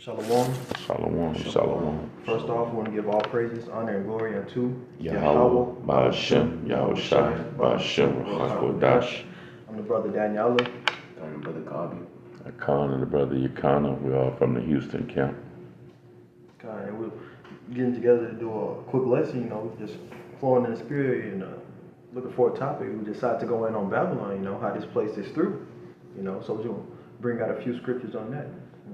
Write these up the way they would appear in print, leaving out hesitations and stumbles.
Shalom. Shalom, shalom. First off, I want to give all praises, honor, and glory unto Yahweh, Ba'ashem, Yahushai, Ba'ashem, Hakodash. I'm the brother Daniela. I'm the brother Gabi. Khan and the brother Yakana. We're all from the Houston camp. And we're getting together to do a quick lesson, just flowing in the spirit and looking for a topic. We decided to go in on Babylon, how this place is through, so we're going to bring out a few scriptures on that.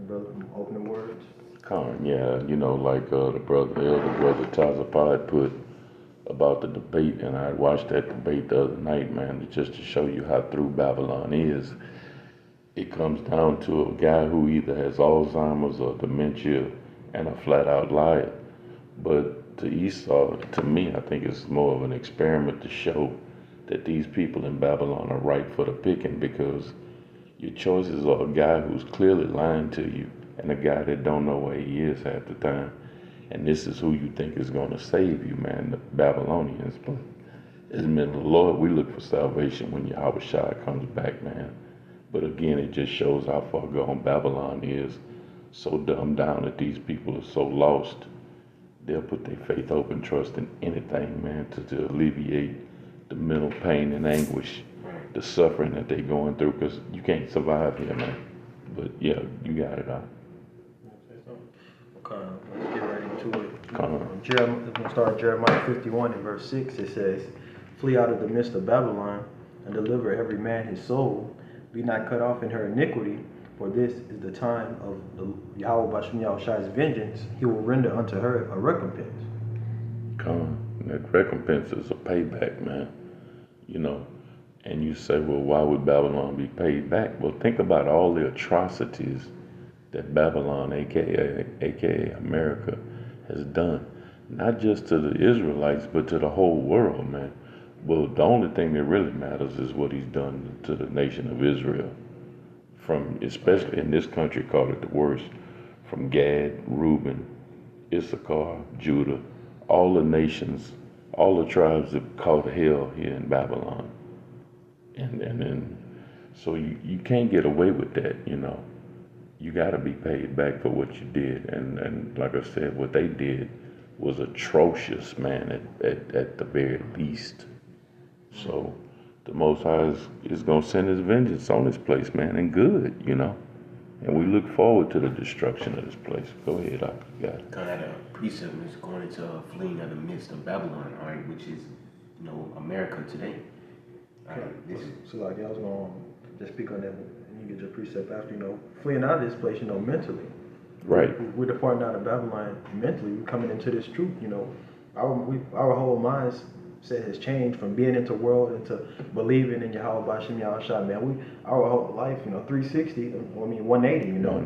Brother, opening words. Khan, yeah, like the elder brother Tazapad put about the debate, and I watched that debate the other night, man, just to show you how through Babylon is. It comes down to a guy who either has Alzheimer's or dementia and a flat-out liar. But to Esau, to me, I think it's more of an experiment to show that these people in Babylon are ripe for the picking, because your choices are a guy who's clearly lying to you and a guy that don't know where he is half the time. And this is who you think is going to save you, man, the Babylonians. But as men of the Lord, we look for salvation when Yahweh Shai comes back, man. But again, it just shows how far gone Babylon is. So dumbed down that these people are so lost. They'll put their faith, hope, and trust in anything, man, to alleviate the mental pain and anguish, the suffering that they're going through, because you can't survive here, man. But yeah, you got it out. Okay, let's get right into it. We're going to start Jeremiah 51 and verse 6. It says, "Flee out of the midst of Babylon, and deliver every man his soul. Be not cut off in her iniquity, for this is the time of the Yahweh Ba'ashem Yahushai's vengeance. He will render unto her a recompense." That recompense is a payback, man. And you say, well, why would Babylon be paid back? Well, think about all the atrocities that Babylon, aka America, has done. Not just to the Israelites, but to the whole world, man. Well, the only thing that really matters is what he's done to the nation of Israel. From, especially in this country, called it the worst. From Gad, Reuben, Issachar, Judah, all the nations, all the tribes that caught hell here in Babylon. And then, so you can't get away with that, You got to be paid back for what you did. And like I said, what they did was atrocious, man, at the very least. So the Most High is going to send his vengeance on this place, man, and good, And we look forward to the destruction of this place. Go ahead, I got it. Kind of had a precept is going into fleeing out of the midst of Babylon, all right, which is, America today. So like I was going to just speak on that, and you get your precept after, fleeing out of this place, mentally. Right. We're departing out of Babylon mentally. We're coming into this truth, Our whole mindset has changed from being into world into believing in Yahweh Ba'ashem Yahushai, man. Our whole life, 360, 180, Not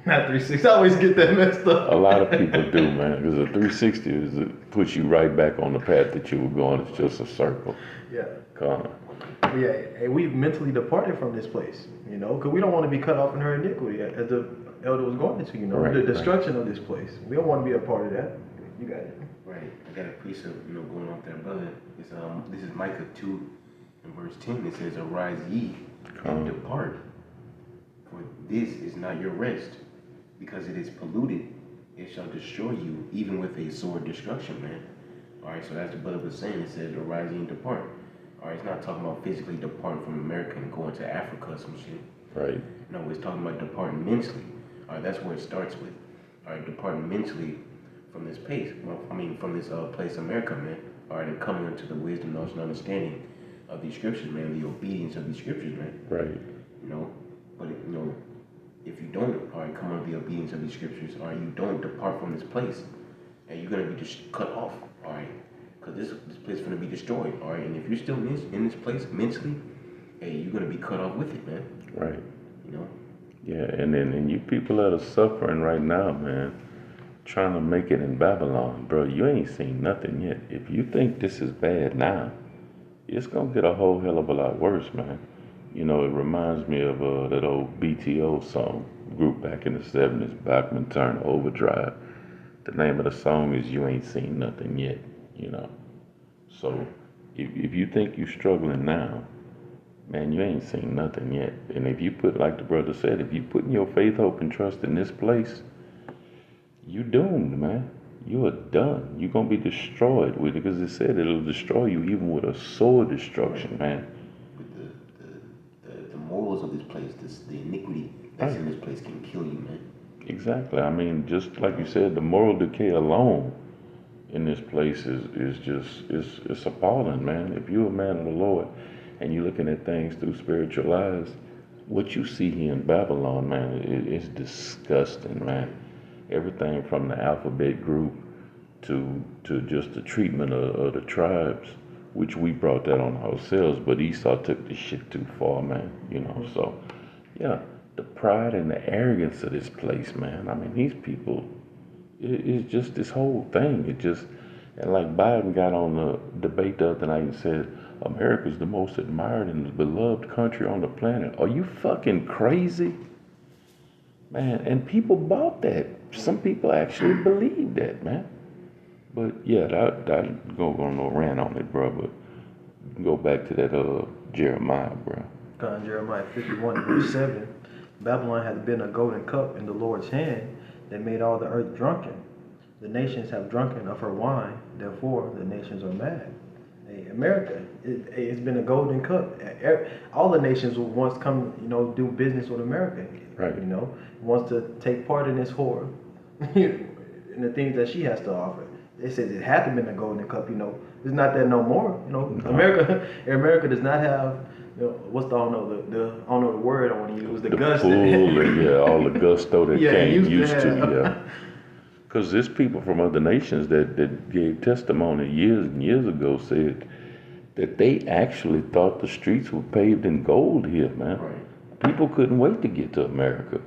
360. I always get that messed up. A lot of people do, man, because a 360 puts you right back on the path that you were going. It's just a circle. Yeah. Come on. Yeah, we've mentally departed from this place, because we don't want to be cut off in her iniquity, as the elder was going into, Right, the destruction of this place. We don't want to be a part of that. You got it. Right. I got a precept, going off there, brother. It's this is Micah 2 and verse 10. It says, "Arise ye and depart, for this is not your rest, because it is polluted. It shall destroy you, even with a sword destruction," man. All right. So as the brother was saying, it says, "Arise ye and depart." All right, it's not talking about physically departing from America and going to Africa or some shit. Right. No, it's talking about departing mentally. All right, that's where it starts with. All right, departing mentally from this place. From this place, America, man. All right, and coming into the wisdom, knowledge, and understanding of these scriptures, man. The obedience of these scriptures, man. Right. But if you don't, all right, come under the obedience of these scriptures, all right, you don't depart from this place, and you're gonna be just cut off, all right. Because this place is going to be destroyed, all right? And if you're still in this place mentally, hey, you're going to be cut off with it, man. Right. Yeah, and you people that are suffering right now, man, trying to make it in Babylon, bro, you ain't seen nothing yet. If you think this is bad now, it's going to get a whole hell of a lot worse, man. It reminds me of that old BTO song, group back in the 70s, Bachman Turner Overdrive. The name of the song is "You Ain't Seen Nothing Yet." So if you think you're struggling now, man, you ain't seen nothing yet. And if you put, like the brother said, if you putting your faith, hope, and trust in this place, you doomed, man. You are done. You're gonna be destroyed with it because it said it'll destroy you even with a sword destruction, man. But the morals of this place, the iniquity that's in this place can kill you, man. Exactly. I mean, just like you said, the moral decay alone in this place is just it's appalling, man. If you're a man of the Lord and you're looking at things through spiritual eyes, what you see here in Babylon, man, it's disgusting, man. Everything from the alphabet group to just the treatment of the tribes, which we brought that on ourselves, but Esau took the shit too far, man. So yeah, the pride and the arrogance of this place, man. I mean, these people, it's just this whole thing. And like Biden got on the debate the other night and said, America's the most admired and beloved country on the planet. Are you fucking crazy? Man, and people bought that. Some people actually believe that, man. But yeah, that go on no rant on it, bro. But go back to that Jeremiah, bro. Jeremiah 51 verse 7. Babylon has been a golden cup in the Lord's hand that made all the earth drunken. The nations have drunken of her wine, therefore the nations are mad. Hey, America, it's been a golden cup. All the nations will once come, do business with America. Right. Wants to take part in this whore, in the things that she has to offer. They said it had to be in a golden cup. It's not that no more. No. America does not have. What's I don't know the word I want to use. The gust. Pool, yeah, all the gusto that came used to, yeah. Because there's people from other nations that gave testimony years and years ago said that they actually thought the streets were paved in gold here, man. Right. People couldn't wait to get to America.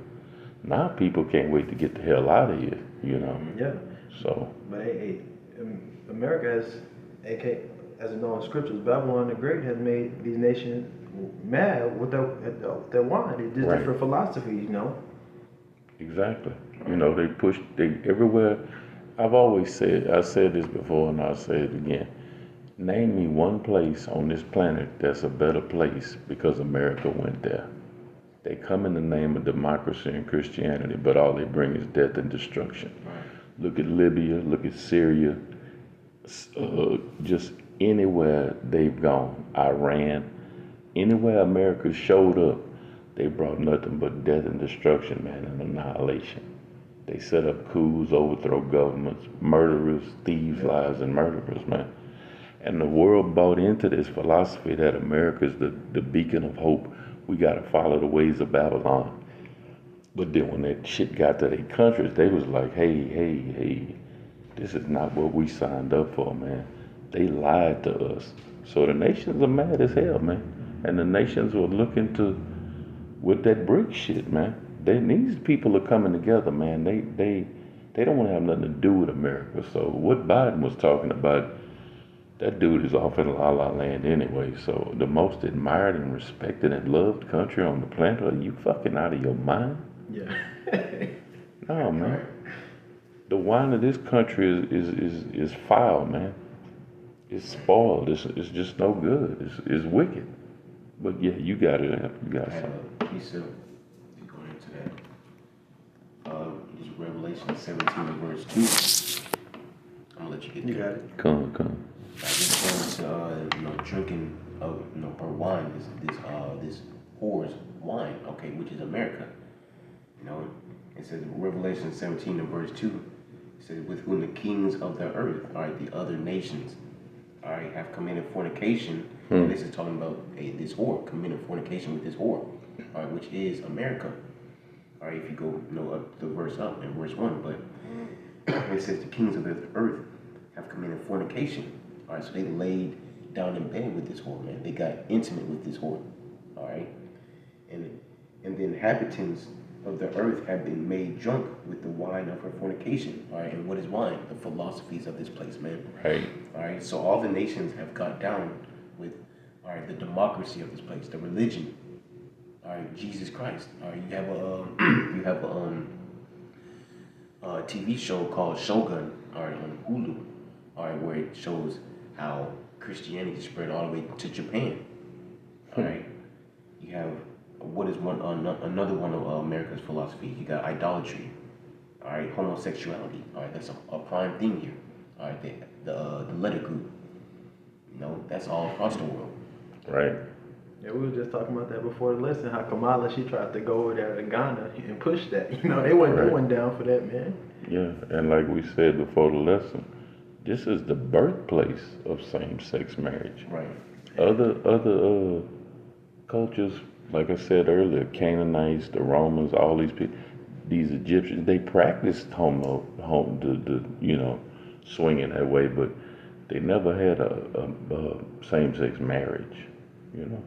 Now people can't wait to get the hell out of here, Yeah. So. But America has, as in all scriptures, Babylon the Great has made these nations mad with their wine. It's just different philosophies, Exactly. They everywhere. I said this before and I'll say it again. Name me one place on this planet that's a better place because America went there. They come in the name of democracy and Christianity, but all they bring is death and destruction. Right. Look at Libya, look at Syria, just anywhere they've gone, Iran, anywhere America showed up, they brought nothing but death and destruction, man, and annihilation. They set up coups, overthrow governments, murderers, thieves, liars, and murderers, man. And the world bought into this philosophy that America's the beacon of hope. We got to follow the ways of Babylon. But then when that shit got to their countries, they was like, hey, this is not what we signed up for, man. They lied to us. So the nations are mad as hell, man. And the nations were looking with that brick shit, man. These people are coming together, man. They don't want to have nothing to do with America. So what Biden was talking about, that dude is off in La La Land anyway. So the most admired and respected and loved country on the planet, are you fucking out of your mind? Yeah. No, man. The wine of this country is foul, man. It's spoiled. It's just no good. It's wicked. But yeah, you got it. You got I have something. a piece of going into that. This is Revelation 17 and verse 2. I'm gonna let you get You there. got it. Come. I just going to drinking of her wine, this whore's wine, okay, which is America. It says Revelation 17 and verse 2. It says, with whom the kings of the earth, all right, the other nations, all right, have committed fornication. And this is talking about this whore committing fornication with this whore, all right, which is America. All right, if you go up the verse up in verse 1, but it says the kings of the earth have committed fornication. All right, so they laid down in bed with this whore, man. They got intimate with this whore, all right? And the inhabitants of the earth have been made drunk with the wine of her fornication, all right? And what is wine? The philosophies of this place, man. Right. All right, so all the nations have got down with, all right, the democracy of this place, the religion, all right, Jesus Christ. All right, you have a TV show called Shogun, all right, on Hulu, all right, where it shows how Christianity spread all the way to Japan. All right, you have what is another one of America's philosophy. You got idolatry. All right, homosexuality. All right, that's a prime thing here. All right, the letter group. You know, that's all across the world. Right. Yeah, we were just talking about that before the lesson. How Kamala, she tried to go over there to Ghana and push that. You know, they wasn't down for that, man. Yeah, and like we said before the lesson, this is the birthplace of same-sex marriage. Right. Other cultures, like I said earlier, Canaanites, the Romans, all these people, these Egyptians, they practiced swinging that way, but they never had a same-sex marriage. You know,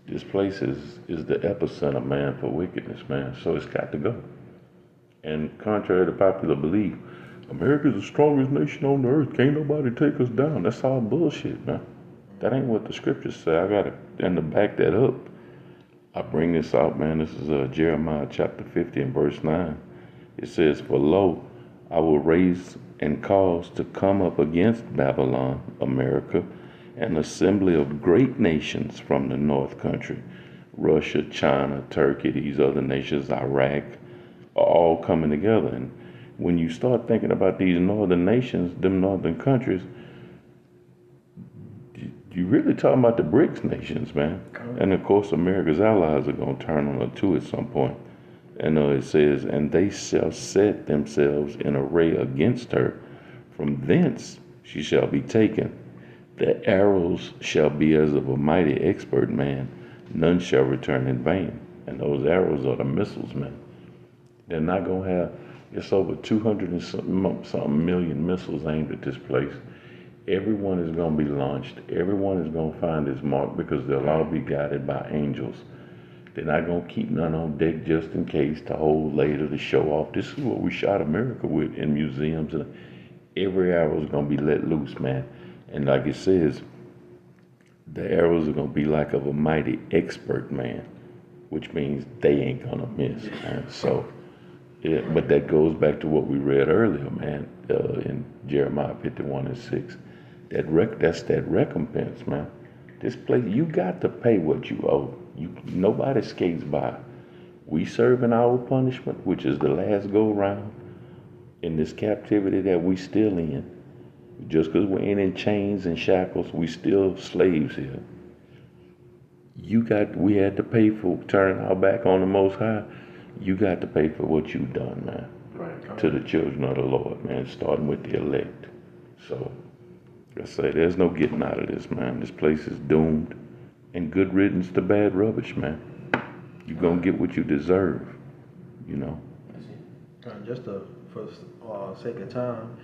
this place is the epicenter, man, for wickedness, man. So it's got to go. And contrary to popular belief, America's the strongest nation on the earth. Can't nobody take us down. That's all bullshit, man. That ain't what the scriptures say. I got to back that up. I bring this out, man. This is Jeremiah chapter 50 and verse 9. It says, "For lo, I will raise and cause to come up against Babylon, America, an assembly of great nations from the north country. Russia, China, Turkey, these other nations, Iraq, are all coming together." And when you start thinking about these northern nations, them northern countries, you really talking about the BRICS nations, man. And of course, America's allies are going to turn on her too at some point. And it says, "And they shall set themselves in array against her. From thence she shall be taken. The arrows shall be as of a mighty expert man. None shall return in vain." And those arrows are the missiles, man. They're not going to have, it's over 200 and something million missiles aimed at this place. Everyone is going to be launched. Everyone is going to find its mark because they'll all be guided by angels. They're not going to keep none on deck just in case to hold later to show off. This is what we shot America with in museums. And every arrow is going to be let loose, man. And like it says, the arrows are going to be like of a mighty expert man, which means they ain't going to miss, man. So, yeah, but that goes back to what we read earlier, man, in Jeremiah 51 and 6. That's that recompense, man. This place, you got to pay what you owe. Nobody skates by. We serving our punishment, which is the last go round in this captivity that we still in. Just because we ain't in chains and shackles, we still slaves here. We had to pay for turning our back on the Most High. You got to pay for what you've done, man. Right. To the children of the Lord, man, starting with the elect. So, I say, there's no getting out of this, man. This place is doomed. And good riddance to bad rubbish, man. You're going to get what you deserve, you know. That's it. Just for sake of time,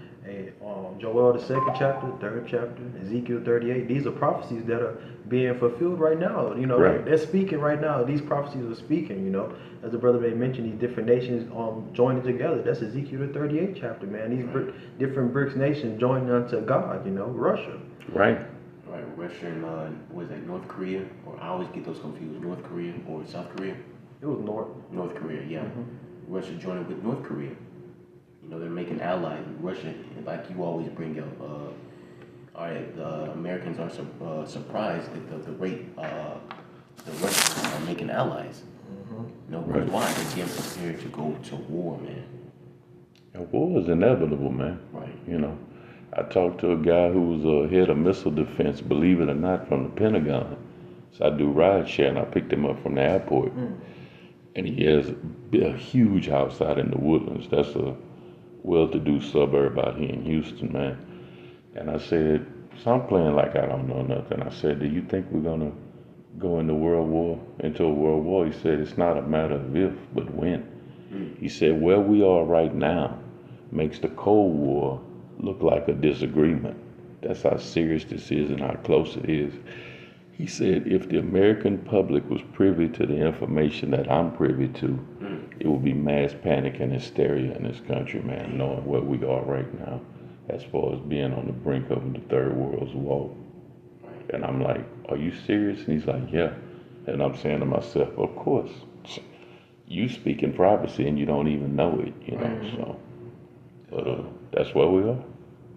Joel, the 2nd chapter, 3rd chapter, Ezekiel 38, these are prophecies that are being fulfilled right now. You know, right. They're speaking right now. These prophecies are speaking, you know. As the brother may mention, these different nations joining together. That's Ezekiel the 38th chapter, man. These different BRICS nations joining unto God, you know, Russia. Right. Right, Russia and, what is that, North Korea? Or I always get those confused, North Korea or South Korea? It was North. North Korea, yeah. Mm-hmm. Russia joining with North Korea. You know, they're making allies. Russia, like you always bring up, all right, the Americans are surprised at the rate the Russians are making allies. Mm-hmm. You know, right. Why? They're getting prepared to go to war, man. And war is inevitable, man. Right. You know, I talked to a guy who was head of missile defense, believe it or not, from the Pentagon. So I do ride share, and I picked him up from the airport. And he has a huge house out in the Woodlands. That's a well-to-do suburb out here in Houston, man. And I said, so I'm playing like I don't know nothing. I said, do you think we're going to go into a world war? He said, it's not a matter of if, but when. He said, where we are right now makes the Cold War look like a disagreement. That's how serious this is and how close it is. He said, if the American public was privy to the information that I'm privy to, it would be mass panic and hysteria in this country, man, knowing where we are right now as far as being on the brink of the third world's war. And I'm like, are you serious? And he's like, yeah. And I'm saying to myself, of course. You speak in privacy and you don't even know it, you know, so. But that's where we are.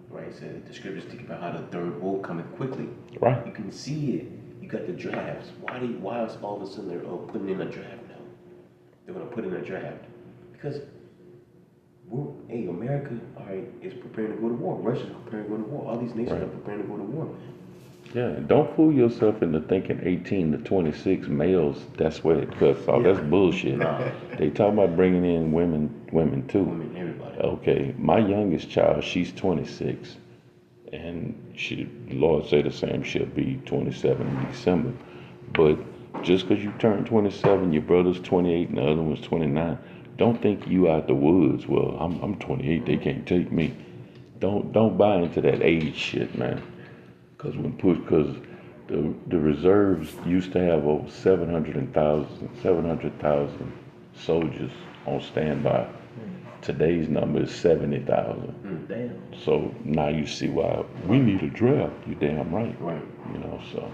Right, so the scriptures speak about how the third war coming quickly. Right. You can see it. You got the drafts. Why is all of a sudden they're putting in a draft now? They're going to put in a draft. Because we're hey, America, all right, is preparing to go to war. Russia's preparing to go to war. All these nations Right. are preparing to go to war, man. Yeah, don't fool yourself into thinking 18 to 26 males, that's where it cuts off. That's bullshit. Nah. They talk about bringing in women too. Women, everybody. Okay, my youngest child, she's 26, and the Lord say the same, she'll be 27 in December. But just because you turn 27, your brother's 28 and the other one's 29, don't think you out the woods. Well, I'm 28, they can't take me. Don't buy into that age shit, man. Because the reserves used to have over 700,000 soldiers on standby. Today's number is 70,000. Damn. So now you see why we need a draft. You damn right. Right. You know, so.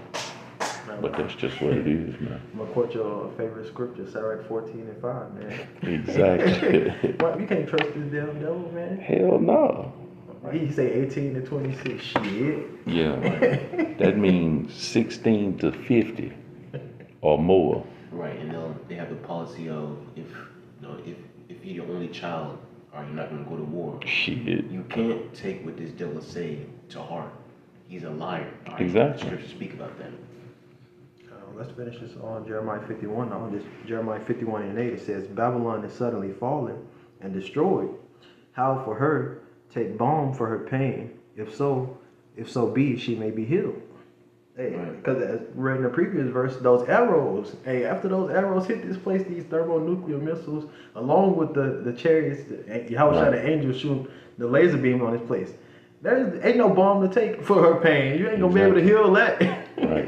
But that's just what it is, man. I'm gonna quote your favorite scripture, Sirach 14:5, man. Exactly. What, you can't trust this damn devil, man. Hell no. He say 18 to 26, shit. Yeah. That means 16 to 50 or more. Right, and they have the policy of if you're your only child, all right, you're not gonna go to war. Shit. You can't take what this devil say to heart. He's a liar. All right? Exactly. Scriptures speak about that. Let's finish this on Jeremiah 51. On this Jeremiah 51:8, it says, Babylon is suddenly fallen and destroyed. How for her take balm for her pain? If so be she may be healed. Hey, Right. because as read in the previous verse, those arrows, hey, after those arrows hit this place, these thermonuclear missiles, along with the chariots, Yahweh shot the angels shooting the laser beam on this place. There ain't no balm to take for her pain. You ain't gonna be able to heal that. Right.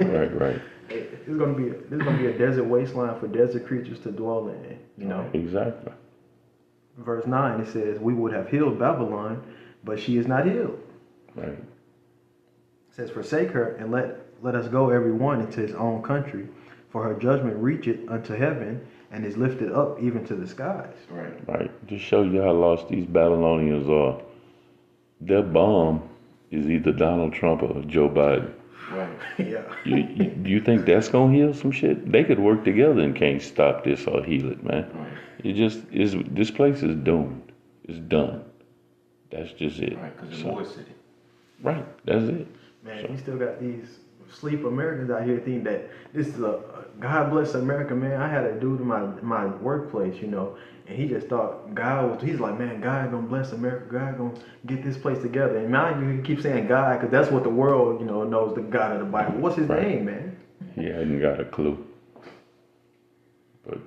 This is gonna be a desert wasteland for desert creatures to dwell in. You know. Exactly. Verse 9, it says, "We would have healed Babylon, but she is not healed." Right. It says, "Forsake her and let us go every one into his own country, for her judgment reacheth unto heaven and is lifted up even to the skies." Right. Just show you how lost these Babylonians are. Their bomb is either Donald Trump or Joe Biden. Right. Yeah. You think that's gonna heal some shit? They could work together and can't stop this or heal it, man. Right. It just is. This place is doomed. It's done. That's just it. Right, because So- the war city. Right. That's it. Man, you still got these sleep Americans out here thinking that this is a God bless America, man. I had a dude in my workplace, you know, and he just thought he's like, man, God gonna bless America. God gonna get this place together. And mind you, he keeps saying God because that's what the world, you know, knows the God of the Bible. What's his Right. name, man? He hadn't got a clue. But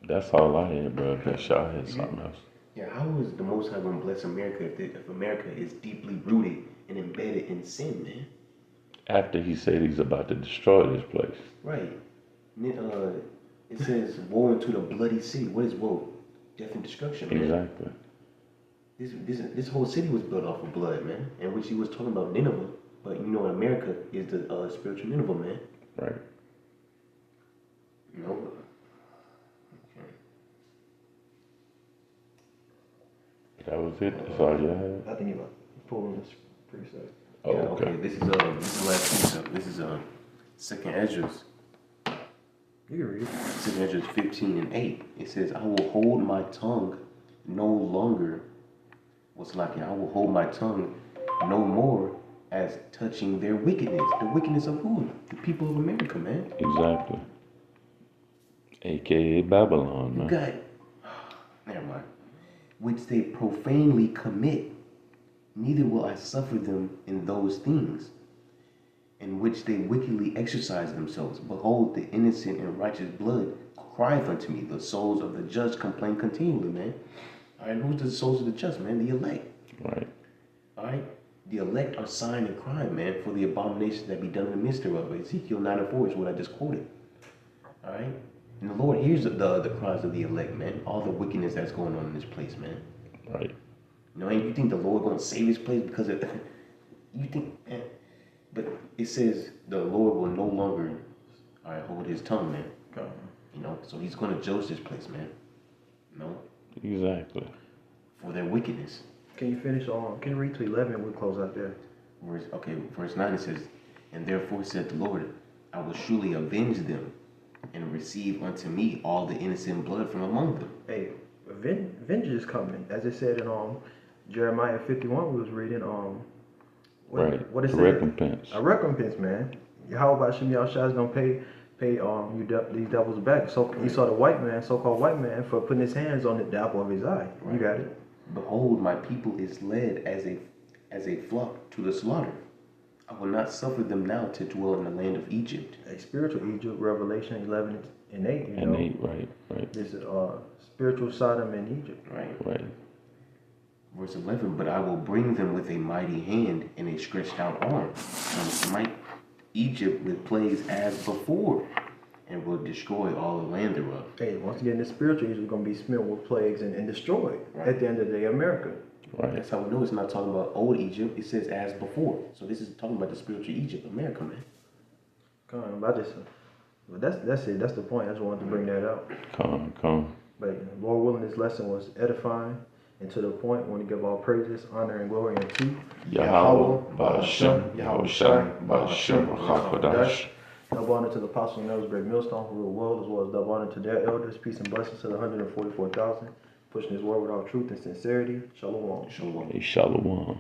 that's all I had, bro. That y'all had something else. Yeah, how is the Most High gonna bless America if America is deeply rooted and embedded in sin, man? After he said he's about to destroy this place. Right. And then, it says, "Woe unto the bloody city." What is woe? Death and destruction, man. Exactly. This whole city was built off of blood, man. And which he was talking about Nineveh, but you know, America is the spiritual Nineveh, man. Right. You know. That was it. That's all y'all had. I think he about pulling this precept. Oh, Yeah, okay. This is the last precept. This is Second Esdras. You can read it. Second Esdras 15:8. It says, "I will hold my tongue no longer." What's like it? I will hold my tongue no more as touching their wickedness. The wickedness of who? The people of America, man. Exactly. AKA Babylon, You man. got, never mind. Which they profanely commit, neither will I suffer them in those things, in which they wickedly exercise themselves. Behold, the innocent and righteous blood crieth unto me. The souls of the just complain continually, man. All right, who's the souls of the just, man? The elect. Right. All right, the elect are sighing and crying, man, for the abominations that be done in the midst thereof. Ezekiel 9:4 is what I just quoted. All right, and the Lord hears the cries of the elect, man. All the wickedness that's going on in this place, man. Right. You know, and you think the Lord gonna save this place because of you think, man. But it says the Lord will no longer, all right, hold his tongue, man. You know, so he's gonna judge this place, man. You know, Exactly. for their wickedness. Can you finish on? Can you read to 11 and we'll close out there? Verse 9 it says, "And therefore said the Lord, I will surely avenge them, and receive unto me all the innocent blood from among them." Hey, vengeance is coming, as it said in Jeremiah 51 we was reading, what it The said? recompense. A recompense, man. How about Shem Yahushua is gonna pay these devils back. So he saw the white man, so-called white man, for putting his hands on the apple of his eye. You got it. Behold, my people is led as a flock to the slaughter. I will not suffer them now to dwell in the land of Egypt. A spiritual Egypt, Revelation 11 and 8. You And know, 8, right. this spiritual Sodom and Egypt. Right. Verse 11, but I will bring them with a mighty hand and a stretched out arm, and smite Egypt with plagues as before, and will destroy all the land thereof. Hey, once again, the spiritual Egypt is going to be smitten with plagues and destroyed at the end of the day, America. Right. That's how we know it's not talking about old Egypt. It says as before. So this is talking about the spiritual Egypt, America, man. But that's it. That's the point. I just wanted to bring that out. Come. But Lord willing, this lesson was edifying, and to the point, we want to give all praises, honor, and glory unto Yahweh, Ba'ashem, Yahushai, Ba'ashem, Chakadash. Double honor to the apostle and elders, great millstone who rule the world, as well as double honor to their elders. Peace and blessings to the 144,000, pushing his word with all truth and sincerity. Shalom. Shalom. Shalom.